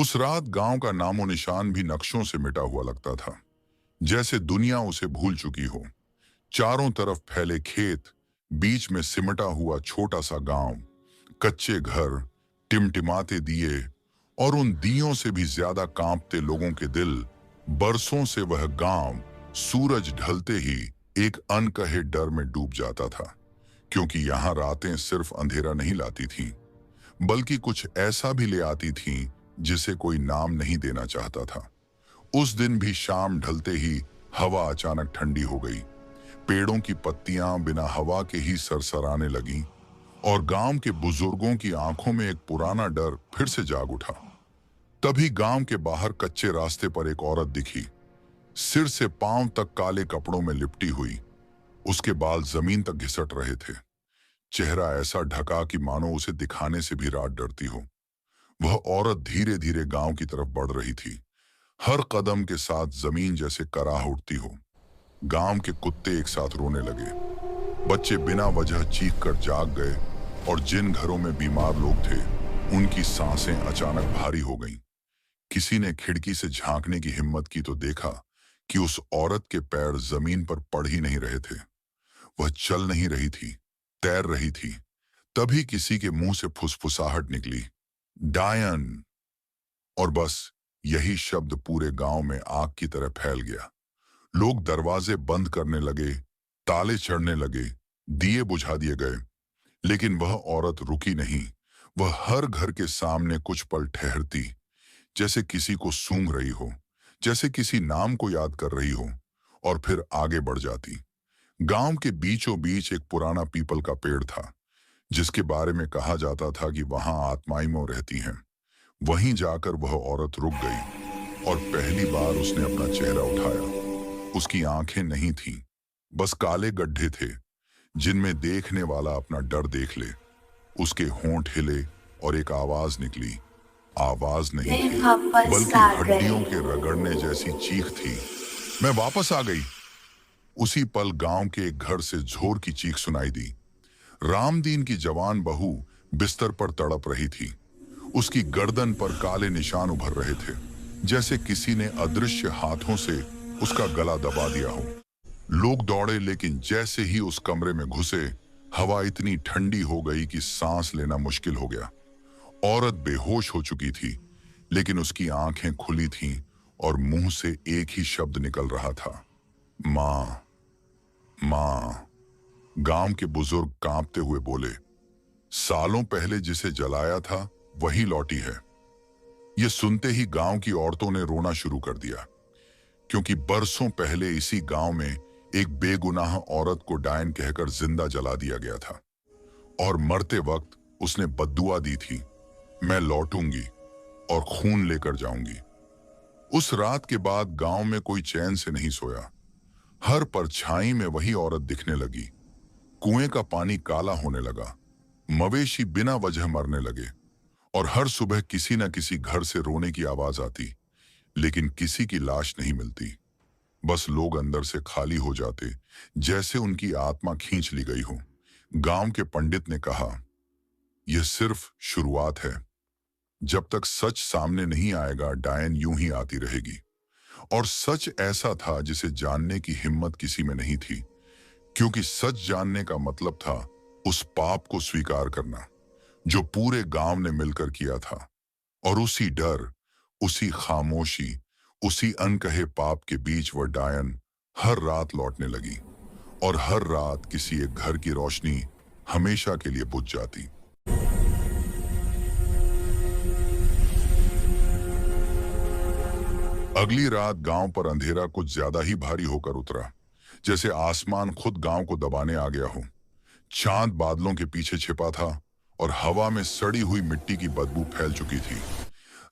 उस रात गांव का नामो निशान भी नक्शों से मिटा हुआ लगता था, जैसे दुनिया उसे भूल चुकी हो। चारों तरफ फैले खेत, बीच में सिमटा हुआ छोटा सा गांव, कच्चे घर, टिमटिमाते दिए और उन दियों से भी ज्यादा कांपते लोगों के दिल। बरसों से वह गांव सूरज ढलते ही एक अनकहे डर में डूब जाता था, क्योंकि यहाँ रातें सिर्फ अंधेरा नहीं लाती थीं, बल्कि कुछ ऐसा भी ले आती थीं जिसे कोई नाम नहीं देना चाहता था। उस दिन भी शाम ढलते ही हवा अचानक ठंडी हो गई। पेड़ों की पत्तियां बिना हवा के ही सरसराने लगीं और गांव के बुजुर्गों की आंखों में एक पुराना डर फिर से जाग उठा। तभी गांव के बाहर कच्चे रास्ते पर एक औरत दिखी, सिर से पांव तक काले कपड़ों में लिपटी हुई। उसके बाल जमीन तक घिसट रहे थे, चेहरा ऐसा ढका कि मानो उसे दिखाने से भी रात डरती हो। वह औरत धीरे धीरे गांव की तरफ बढ़ रही थी, हर कदम के साथ जमीन जैसे कराह उठती हो। गांव के कुत्ते एक साथ रोने लगे, बच्चे बिना वजह चीख कर जाग गए और जिन घरों में बीमार लोग थे उनकी सांसें अचानक भारी हो गईं। किसी ने खिड़की से झांकने की हिम्मत की तो देखा कि उस औरत के पैर जमीन पर पड़ ही नहीं रहे थे। वह चल नहीं रही थी, तैर रही थी। तभी किसी के मुंह से फुसफुसाहट निकली, डायन। और बस यही शब्द पूरे गांव में आग की तरह फैल गया। लोग दरवाजे बंद करने लगे, ताले चढ़ने लगे, दिए बुझा दिए गए। लेकिन वह औरत रुकी नहीं। वह हर घर के सामने कुछ पल ठहरती, जैसे किसी को सूंघ रही हो, जैसे किसी नाम को याद कर रही हो, और फिर आगे बढ़ जाती। गांव के बीचों बीच एक पुराना पीपल का पेड़ था, जिसके बारे में कहा जाता था कि वहां आत्माएं मोह रहती हैं। वहीं जाकर वह औरत रुक गई और पहली बार उसने अपना चेहरा उठाया। उसकी आंखें नहीं थीं, बस काले गड्ढे थे जिनमें देखने वाला अपना डर देख ले। उसके होंठ हिले और एक आवाज निकली। आवाज नहीं थी, बल्कि हड्डियों के रगड़ने जैसी चीख थी। मैं वापस आ गई। उसी पल गांव के एक घर से जोर की चीख सुनाई दी। रामदीन की जवान बहू बिस्तर पर तड़प रही थी। उसकी गर्दन पर काले निशान उभर रहे थे, जैसे किसी ने अदृश्य हाथों से उसका गला दबा दिया हो। लोग दौड़े, लेकिन जैसे ही उस कमरे में घुसे, हवा इतनी ठंडी हो गई कि सांस लेना मुश्किल हो गया। औरत बेहोश हो चुकी थी, लेकिन उसकी आंखें खुली थीं और मुंह से एक ही शब्द निकल रहा था, मां, मां। गांव के बुजुर्ग कांपते हुए बोले, सालों पहले जिसे जलाया था वही लौटी है। ये सुनते ही गांव की औरतों ने रोना शुरू कर दिया, क्योंकि बरसों पहले इसी गांव में एक बेगुनाह औरत को डायन कहकर जिंदा जला दिया गया था, और मरते वक्त उसने बद्दुआ दी थी, मैं लौटूंगी और खून लेकर जाऊंगी। उस रात के बाद गांव में कोई चैन से नहीं सोया। हर परछाई में वही औरत दिखने लगी। कुएं का पानी काला होने लगा, मवेशी बिना वजह मरने लगे, और हर सुबह किसी न किसी घर से रोने की आवाज आती, लेकिन किसी की लाश नहीं मिलती। बस लोग अंदर से खाली हो जाते, जैसे उनकी आत्मा खींच ली गई हो। गांव के पंडित ने कहा, यह सिर्फ शुरुआत है। जब तक सच सामने नहीं आएगा, डायन यूं ही आती रहेगी। और सच ऐसा था जिसे जानने की हिम्मत किसी में नहीं थी, क्योंकि सच जानने का मतलब था उस पाप को स्वीकार करना जो पूरे गांव ने मिलकर किया था। और उसी डर, उसी खामोशी, उसी अनकहे पाप के बीच वह डायन हर रात लौटने लगी, और हर रात किसी एक घर की रोशनी हमेशा के लिए बुझ जाती। अगली रात गांव पर अंधेरा कुछ ज्यादा ही भारी होकर उतरा, जैसे आसमान खुद गांव को दबाने आ गया हो। चांद बादलों के पीछे छिपा था और हवा में सड़ी हुई मिट्टी की बदबू फैल चुकी थी।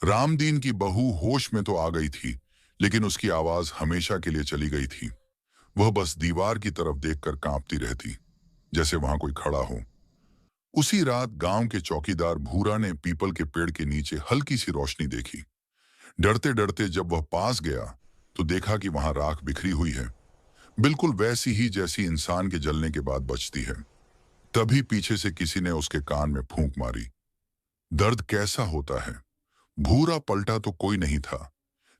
रामदीन की बहू होश में तो आ गई थी, लेकिन उसकी आवाज हमेशा के लिए चली गई थी। वह बस दीवार की तरफ देखकर कांपती रहती, जैसे वहां कोई खड़ा हो। उसी रात गांव के चौकीदार भूरा ने पीपल के पेड़ के नीचे हल्की सी रोशनी देखी। डरते डरते जब वह पास गया तो देखा कि वहां राख बिखरी हुई है, बिल्कुल वैसी ही जैसी इंसान के जलने के बाद बचती है। तभी पीछे से किसी ने उसके कान में फूंक मारी। दर्द कैसा होता है, भूरा पलटा तो कोई नहीं था,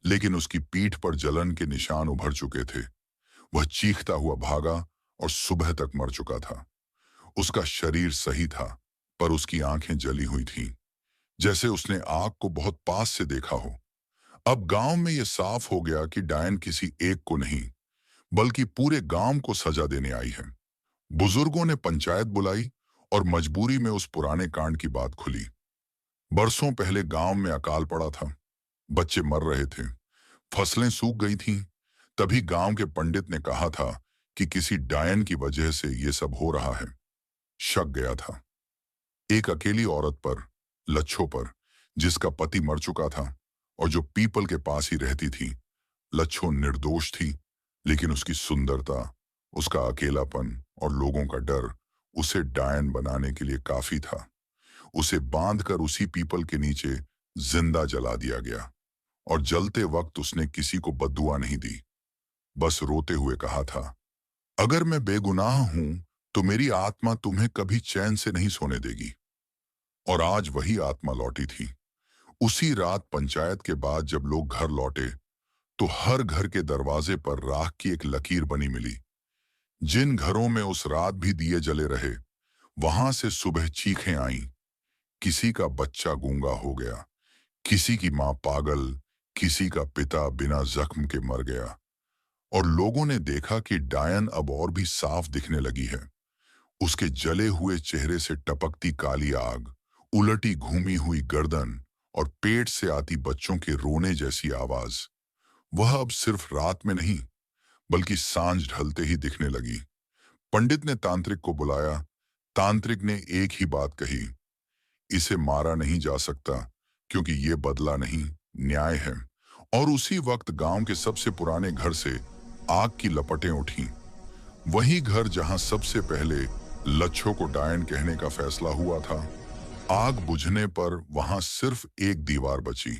लेकिन उसकी पीठ पर जलन के निशान उभर चुके थे। वह चीखता हुआ भागा और सुबह तक मर चुका था। उसका शरीर सही था, पर उसकी आंखें जली हुई थीं, जैसे उसने आग को बहुत पास से देखा हो। अब गांव में यह साफ हो गया कि डायन किसी एक को नहीं, बल्कि पूरे गांव को सजा देने आई है। बुजुर्गों ने पंचायत बुलाई और मजबूरी में उस पुराने कांड की बात खुली। बरसों पहले गांव में अकाल पड़ा था, बच्चे मर रहे थे, फसलें सूख गई थीं। तभी गांव के पंडित ने कहा था कि किसी डायन की वजह से ये सब हो रहा है। शक गया था एक अकेली औरत पर, लच्छो पर, जिसका पति मर चुका था और जो पीपल के पास ही रहती थी। लच्छो निर्दोष थी, लेकिन उसकी सुंदरता, उसका अकेलापन और लोगों का डर उसे डायन बनाने के लिए काफी था। उसे बांधकर उसी पीपल के नीचे जिंदा जला दिया गया और जलते वक्त उसने किसी को बद्दुआ नहीं दी, बस रोते हुए कहा था, अगर मैं बेगुनाह हूं तो मेरी आत्मा तुम्हें कभी चैन से नहीं सोने देगी। और आज वही आत्मा लौटी थी। उसी रात पंचायत के बाद जब लोग घर लौटे तो हर घर के दरवाजे पर राख की एक लकीर बनी मिली। जिन घरों में उस रात भी दिए जले रहे, वहां से सुबह चीखें आईं। किसी का बच्चा गूंगा हो गया, किसी की मां पागल, किसी का पिता बिना जख्म के मर गया। और लोगों ने देखा कि डायन अब और भी साफ दिखने लगी है। उसके जले हुए चेहरे से टपकती काली आग, उलटी घूमी हुई गर्दन और पेट से आती बच्चों के रोने जैसी आवाज। वह अब सिर्फ रात में नहीं, बल्कि सांझ ढलते ही दिखने लगी। पंडित ने तांत्रिक को बुलाया। तांत्रिक ने एक ही बात कही, इसे मारा नहीं जा सकता, क्योंकि ये बदला नहीं, न्याय है। और उसी वक्त गांव के सबसे पुराने घर से आग की लपटें उठीं। वही घर जहां सबसे पहले लच्छो को डायन कहने का फैसला हुआ था। आग बुझने पर वहां सिर्फ एक दीवार बची,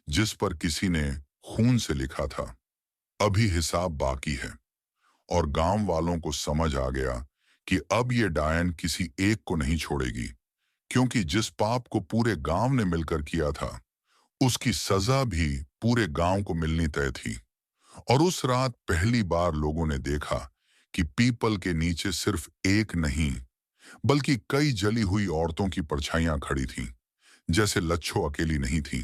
जिस पर किसी ने खून से लिखा था, अभी हिसाब बाकी है। और गांव वालों को समझ आ गया कि अब ये डायन किसी एक को नहीं छोड़ेगी, क्योंकि जिस पाप को पूरे गांव ने मिलकर किया था, उसकी सजा भी पूरे गांव को मिलनी तय थी। और उस रात पहली बार लोगों ने देखा कि पीपल के नीचे सिर्फ एक नहीं, बल्कि कई जली हुई औरतों की परछाइयां खड़ी थीं, जैसे लच्छो अकेली नहीं थी।